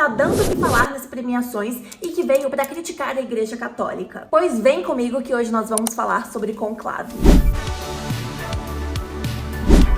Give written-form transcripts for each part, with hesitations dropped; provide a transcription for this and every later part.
está dando o que falar nas premiações e que veio para criticar a Igreja Católica. Pois vem comigo que hoje nós vamos falar sobre conclave.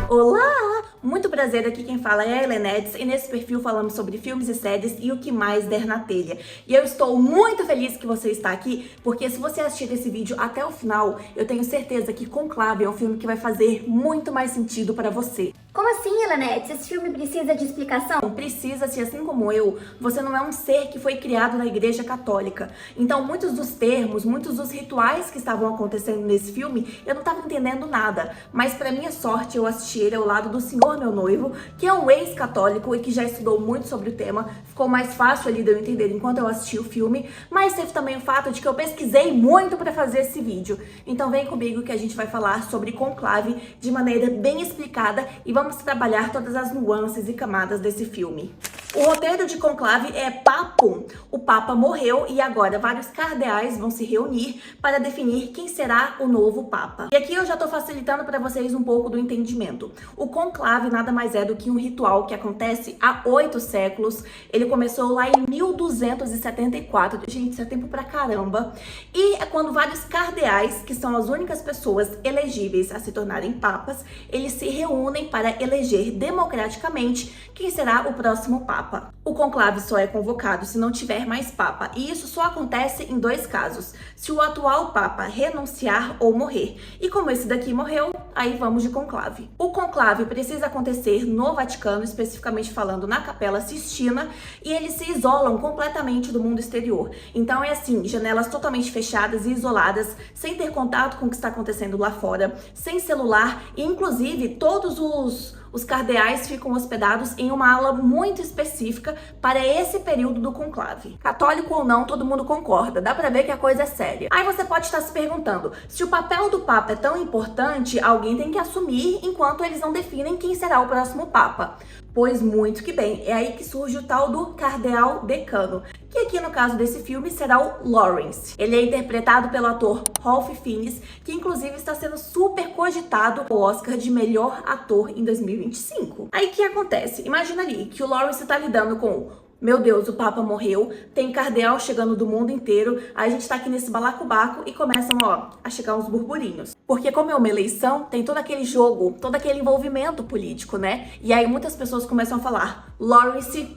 Olá! Muito prazer, aqui quem fala é a Helenetes e nesse perfil falamos sobre filmes e séries e o que mais der na telha. E eu estou muito feliz que você está aqui, porque se você assistir esse vídeo até o final, eu tenho certeza que Conclave é um filme que vai fazer muito mais sentido para você. Como assim, Helenetes? Esse filme precisa de explicação? Precisa, se assim como eu, você não é um ser que foi criado na Igreja Católica. Então, muitos dos termos, muitos dos rituais que estavam acontecendo nesse filme, eu não estava entendendo nada. Mas, para minha sorte, eu assisti ele ao lado do senhor meu noivo, que é um ex-católico e que já estudou muito sobre o tema. Ficou mais fácil ali de eu entender enquanto eu assisti o filme. Mas teve também o fato de que eu pesquisei muito para fazer esse vídeo. Então, vem comigo que a gente vai falar sobre Conclave de maneira bem explicada e vamos trabalhar todas as nuances e camadas desse filme. O roteiro de Conclave é papum. O Papa morreu e agora vários cardeais vão se reunir para definir quem será o novo Papa. E aqui eu já estou facilitando para vocês um pouco do entendimento. O Conclave nada mais é do que um ritual que acontece há 8 séculos. Ele começou lá em 1274. Gente, isso é tempo pra caramba. E é quando vários cardeais, que são as únicas pessoas elegíveis a se tornarem papas, eles se reúnem para eleger democraticamente quem será o próximo Papa. O conclave só é convocado se não tiver mais Papa, e isso só acontece em 2 casos: se o atual Papa renunciar ou morrer. E como esse daqui morreu, aí vamos de conclave. O conclave precisa acontecer no Vaticano, especificamente falando na Capela Sistina, e eles se isolam completamente do mundo exterior. Então é assim, janelas totalmente fechadas e isoladas, sem ter contato com o que está acontecendo lá fora, sem celular, e inclusive todos os cardeais ficam hospedados em uma ala muito específica para esse período do conclave. Católico ou não, todo mundo concorda, dá pra ver que a coisa é séria. Aí você pode estar se perguntando, se o papel do Papa é tão importante, alguém tem que assumir enquanto eles não definem quem será o próximo Papa. Pois muito que bem, é aí que surge o tal do cardeal decano, que aqui no caso desse filme será o Lawrence. Ele é interpretado pelo ator Ralph Fiennes, que inclusive está sendo super cogitado ao Oscar de melhor ator em 2025. Aí o que acontece? Imagina ali que o Lawrence está lidando com: meu Deus, o Papa morreu, tem cardeal chegando do mundo inteiro, aí a gente tá aqui nesse balacobaco e começam, a chegar uns burburinhos. Porque como é uma eleição, tem todo aquele jogo, todo aquele envolvimento político, né? E aí muitas pessoas começam a falar: Lawrence,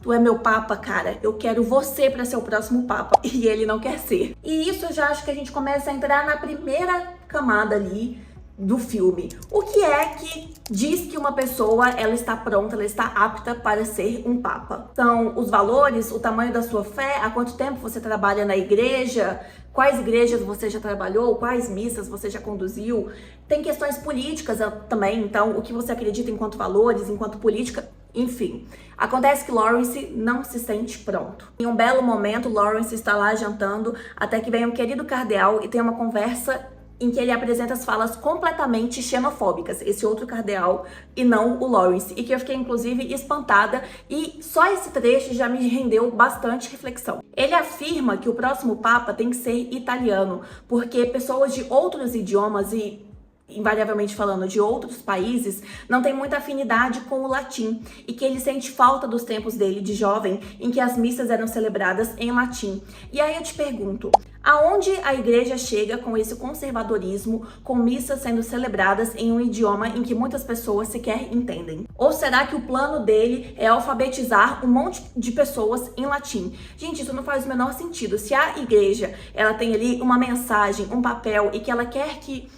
tu é meu Papa, cara, eu quero você pra ser o próximo Papa. E ele não quer ser. E isso eu já acho que a gente começa a entrar na primeira camada ali do filme. O que é que diz que uma pessoa, ela está pronta, ela está apta para ser um Papa? São os valores, o tamanho da sua fé, há quanto tempo você trabalha na igreja, quais igrejas você já trabalhou, quais missas você já conduziu. Tem questões políticas também, então o que você acredita enquanto valores, enquanto política. Enfim, acontece que Lawrence não se sente pronto. Em um belo momento, Lawrence está lá jantando, até que vem um querido cardeal e tem uma conversa em que ele apresenta as falas completamente xenofóbicas, esse outro cardeal, e não o Lawrence, e que eu fiquei inclusive espantada, e só esse trecho já me rendeu bastante reflexão. Ele afirma que o próximo Papa tem que ser italiano, porque pessoas de outros idiomas e invariavelmente falando de outros países, não tem muita afinidade com o latim, e que ele sente falta dos tempos dele de jovem, em que as missas eram celebradas em latim. E aí eu te pergunto, aonde a igreja chega com esse conservadorismo, com missas sendo celebradas em um idioma em que muitas pessoas sequer entendem? Ou será que o plano dele é alfabetizar um monte de pessoas em latim? Gente, isso não faz o menor sentido. Se a igreja, ela tem ali uma mensagem, um papel, e que ela quer que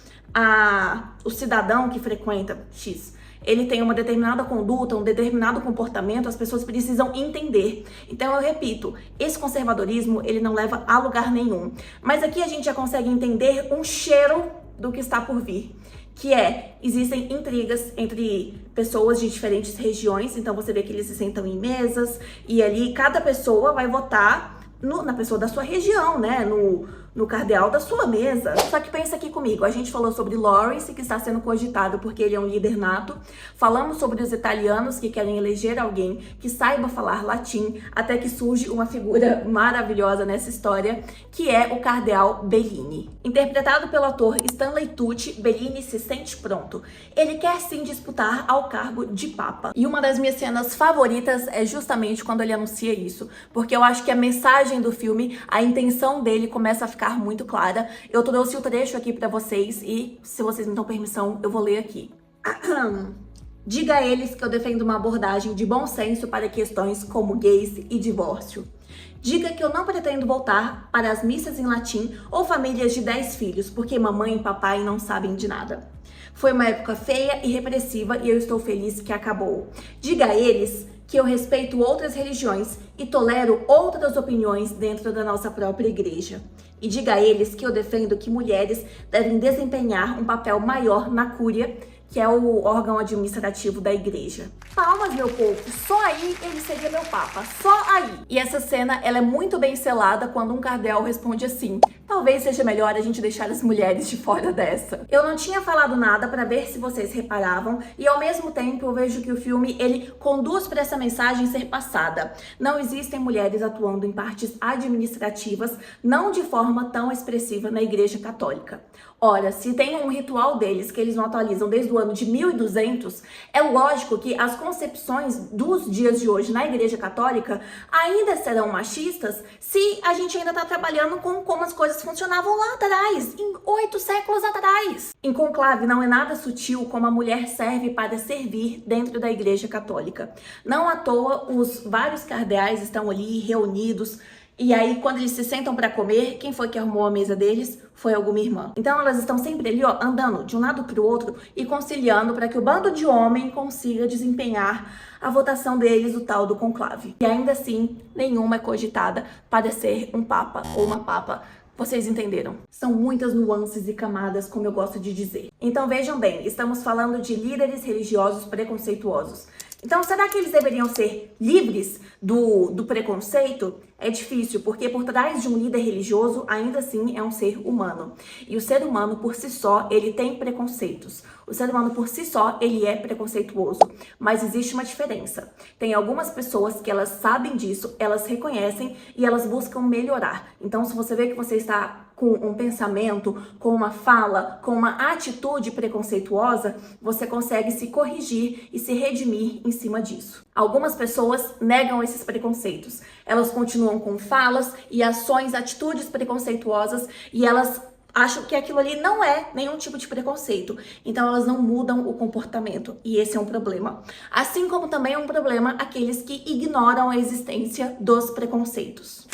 o cidadão que frequenta X, ele tem uma determinada conduta, um determinado comportamento, as pessoas precisam entender. Então eu repito, esse conservadorismo, ele não leva a lugar nenhum. Mas aqui a gente já consegue entender um cheiro do que está por vir, que existem intrigas entre pessoas de diferentes regiões, então você vê que eles se sentam em mesas, e ali cada pessoa vai votar na pessoa da sua região, né, no cardeal da sua mesa. Só que pensa aqui comigo, a gente falou sobre Lawrence, que está sendo cogitado porque ele é um líder nato. Falamos sobre os italianos que querem eleger alguém que saiba falar latim, até que surge uma figura maravilhosa nessa história, que é o cardeal Bellini. Interpretado pelo ator Stanley Tucci, Bellini se sente pronto. Ele quer sim disputar ao cargo de papa. E uma das minhas cenas favoritas é justamente quando ele anuncia isso, porque eu acho que a mensagem do filme, a intenção dele começa a ficar muito clara. Eu trouxe o trecho aqui pra vocês e, se vocês me dão permissão, eu vou ler aqui. Diga a eles que eu defendo uma abordagem de bom senso para questões como gays e divórcio. Diga que eu não pretendo voltar para as missas em latim ou famílias de 10 filhos, porque mamãe e papai não sabem de nada. Foi uma época feia e repressiva e eu estou feliz que acabou. Diga a eles que eu respeito outras religiões e tolero outras opiniões dentro da nossa própria igreja. E diga a eles que eu defendo que mulheres devem desempenhar um papel maior na cúria, que é o órgão administrativo da igreja. Palmas, meu povo, só aí ele seria meu papa, só aí. E essa cena, ela é muito bem selada quando um cardeal responde assim: talvez seja melhor a gente deixar as mulheres de fora dessa. Eu não tinha falado nada para ver se vocês reparavam, e ao mesmo tempo eu vejo que o filme, ele conduz para essa mensagem ser passada. Não existem mulheres atuando em partes administrativas, não de forma tão expressiva na Igreja Católica. Ora, se tem um ritual deles que eles não atualizam desde o ano de 1200, é lógico que as concepções dos dias de hoje na Igreja Católica ainda serão machistas se a gente ainda está trabalhando com como as coisas funcionavam lá atrás, em 8 séculos atrás. Em conclave, não é nada sutil como a mulher serve para servir dentro da Igreja Católica. Não à toa, os vários cardeais estão ali reunidos. E aí, quando eles se sentam para comer, quem foi que arrumou a mesa deles? Foi alguma irmã. Então, elas estão sempre ali, ó, andando de um lado para o outro e conciliando para que o bando de homem consiga desempenhar a votação deles, o tal do conclave. E ainda assim, nenhuma é cogitada para ser um papa ou uma papa. Vocês entenderam? São muitas nuances e camadas, como eu gosto de dizer. Então, vejam bem, estamos falando de líderes religiosos preconceituosos. Então, será que eles deveriam ser livres do preconceito? É difícil, porque por trás de um líder religioso, ainda assim, é um ser humano. E o ser humano, por si só, ele tem preconceitos. O ser humano, por si só, ele é preconceituoso. Mas existe uma diferença. Tem algumas pessoas que elas sabem disso, elas reconhecem e elas buscam melhorar. Então, se você vê que você está com um pensamento, com uma fala, com uma atitude preconceituosa, você consegue se corrigir e se redimir em cima disso. Algumas pessoas negam esses preconceitos. Elas continuam com falas e ações, atitudes preconceituosas e elas acham que aquilo ali não é nenhum tipo de preconceito. Então elas não mudam o comportamento e esse é um problema. Assim como também é um problema aqueles que ignoram a existência dos preconceitos.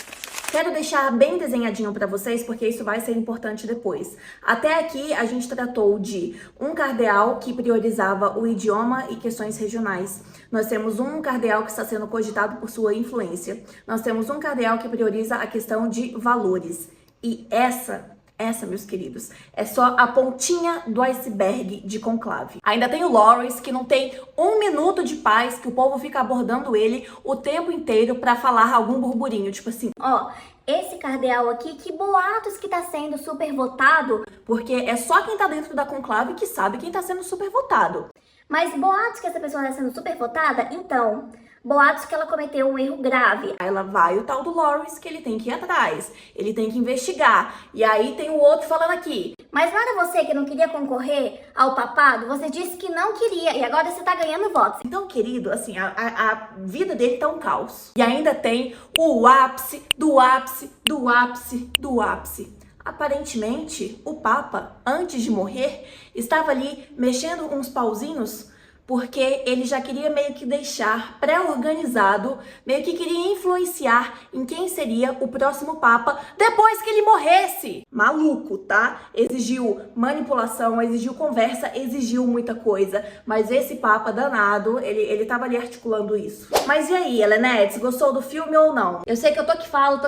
Quero deixar bem desenhadinho para vocês, porque isso vai ser importante depois. Até aqui, a gente tratou de um cardeal que priorizava o idioma e questões regionais. Nós temos um cardeal que está sendo cogitado por sua influência. Nós temos um cardeal que prioriza a questão de valores. E essa, meus queridos, é só a pontinha do iceberg de conclave. Ainda tem o Lawrence, que não tem um minuto de paz, que o povo fica abordando ele o tempo inteiro pra falar algum burburinho, tipo assim, Ó, esse cardeal aqui, que boatos que tá sendo super votado. Porque é só quem tá dentro da conclave que sabe quem tá sendo super votado. Mas boatos que essa pessoa tá sendo super votada? Então, boatos que ela cometeu um erro grave. Aí ela vai o tal do Lawrence, que ele tem que ir atrás, ele tem que investigar. E aí tem o outro falando aqui: mas não era você que não queria concorrer ao papado? Você disse que não queria e agora você tá ganhando votos. então, querido, assim, a vida dele tá um caos. E ainda tem o ápice do ápice do ápice do ápice. Aparentemente, o Papa, antes de morrer, estava ali mexendo uns pauzinhos, porque ele já queria meio que deixar pré-organizado, meio que queria influenciar em quem seria o próximo Papa depois que ele morresse. Maluco, tá? Exigiu manipulação, exigiu conversa, exigiu muita coisa. Mas esse Papa danado, ele tava ali articulando isso. Mas e aí, Helenetes, gostou do filme ou não? Eu sei que eu tô que falo,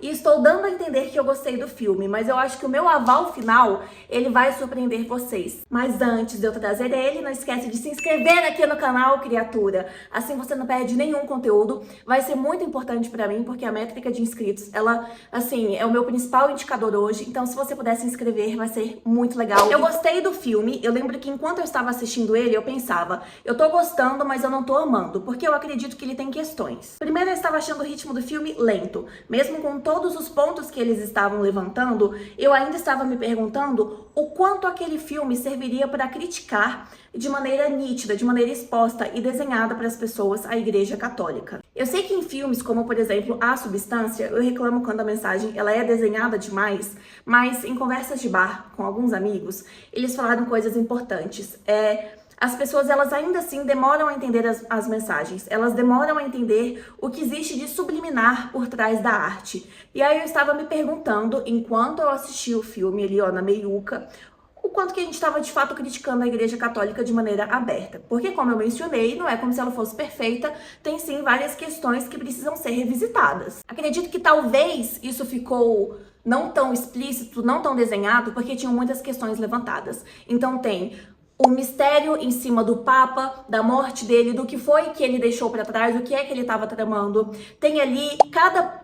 e estou dando a entender que eu gostei do filme, mas eu acho que o meu aval final, ele vai surpreender vocês. Mas antes de eu trazer ele, não esquece de se inscrever inscrever aqui no canal, criatura. Assim você não perde nenhum conteúdo. Vai ser muito importante pra mim, porque a métrica de inscritos, ela, assim, é o meu principal indicador hoje. Então, se você puder se inscrever, vai ser muito legal. Eu gostei do filme. Eu lembro que enquanto eu estava assistindo ele, eu pensava, eu tô gostando, mas eu não tô amando, porque eu acredito que ele tem questões. Primeiro, eu estava achando o ritmo do filme lento. Mesmo com todos os pontos que eles estavam levantando, eu ainda estava me perguntando o quanto aquele filme serviria para criticar de maneira nítida, de maneira exposta e desenhada para as pessoas a Igreja Católica. Eu sei que em filmes como, por exemplo, A Substância, eu reclamo quando a mensagem ela é desenhada demais, mas em conversas de bar com alguns amigos, eles falaram coisas importantes. As pessoas, elas ainda assim demoram a entender as mensagens, elas demoram a entender o que existe de subliminar por trás da arte. E aí eu estava me perguntando, enquanto eu assisti o filme ali, ó, na meiuca, o quanto que a gente estava de fato criticando a Igreja Católica de maneira aberta. Porque, como eu mencionei, não é como se ela fosse perfeita, tem sim várias questões que precisam ser revisitadas. Acredito que talvez isso ficou não tão explícito, não tão desenhado, porque tinham muitas questões levantadas. Então tem o mistério em cima do Papa, da morte dele, do que foi que ele deixou para trás, o que é que ele estava tramando. Tem ali cada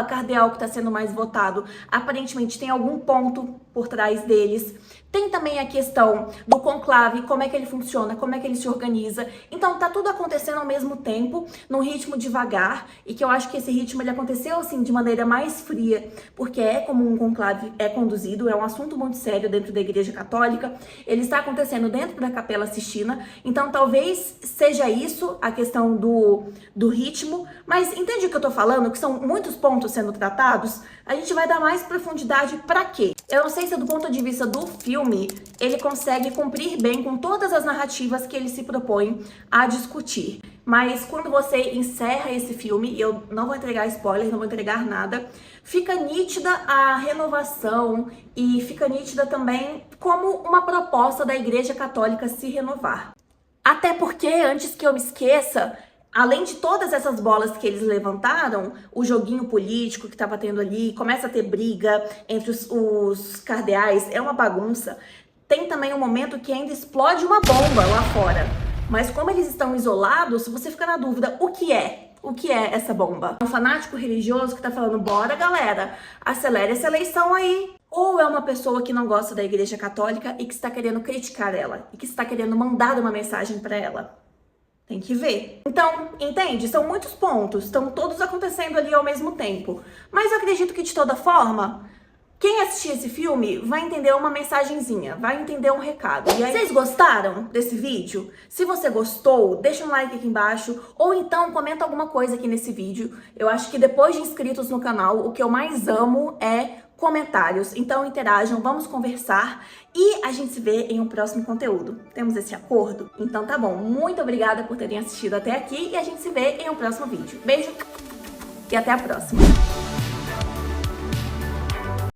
cardeal que está sendo mais votado, aparentemente tem algum ponto por trás deles. Tem também a questão do conclave, como é que ele funciona, como é que ele se organiza. Então tá tudo acontecendo ao mesmo tempo, num ritmo devagar, e que eu acho que esse ritmo ele aconteceu assim de maneira mais fria, porque é como um conclave é conduzido, é um assunto muito sério dentro da Igreja Católica. Ele está acontecendo dentro da Capela Sistina, então talvez seja isso a questão do ritmo, mas entende o que eu tô falando? Que são muitos pontos sendo tratados. A gente vai dar mais profundidade pra quê? Eu não sei se do ponto de vista do filme, ele consegue cumprir bem com todas as narrativas que ele se propõe a discutir. Mas quando você encerra esse filme, eu não vou entregar spoiler, não vou entregar nada, fica nítida a renovação e fica nítida também como uma proposta da Igreja Católica se renovar. Até porque, antes que eu me esqueça, além de todas essas bolas que eles levantaram, o joguinho político que estava tendo ali, começa a ter briga entre os cardeais, é uma bagunça. Tem também um momento que ainda explode uma bomba lá fora. Mas como eles estão isolados, você fica na dúvida, o que é? O que é essa bomba? Um fanático religioso que tá falando, bora galera, acelere essa eleição aí. Ou é uma pessoa que não gosta da Igreja Católica e que está querendo criticar ela, e que está querendo mandar uma mensagem para ela. Tem que ver. Então, entende? São muitos pontos, estão todos acontecendo ali ao mesmo tempo. Mas eu acredito que de toda forma, quem assistir esse filme vai entender uma mensagenzinha, vai entender um recado. E aí, vocês gostaram desse vídeo? Se você gostou, deixa um like aqui embaixo, ou então comenta alguma coisa aqui nesse vídeo. Eu acho que depois de inscritos no canal, o que eu mais amo é comentários. Então interajam, vamos conversar e a gente se vê em um próximo conteúdo. Temos esse acordo? Então tá bom. Muito obrigada por terem assistido até aqui e a gente se vê em um próximo vídeo. Beijo e até a próxima.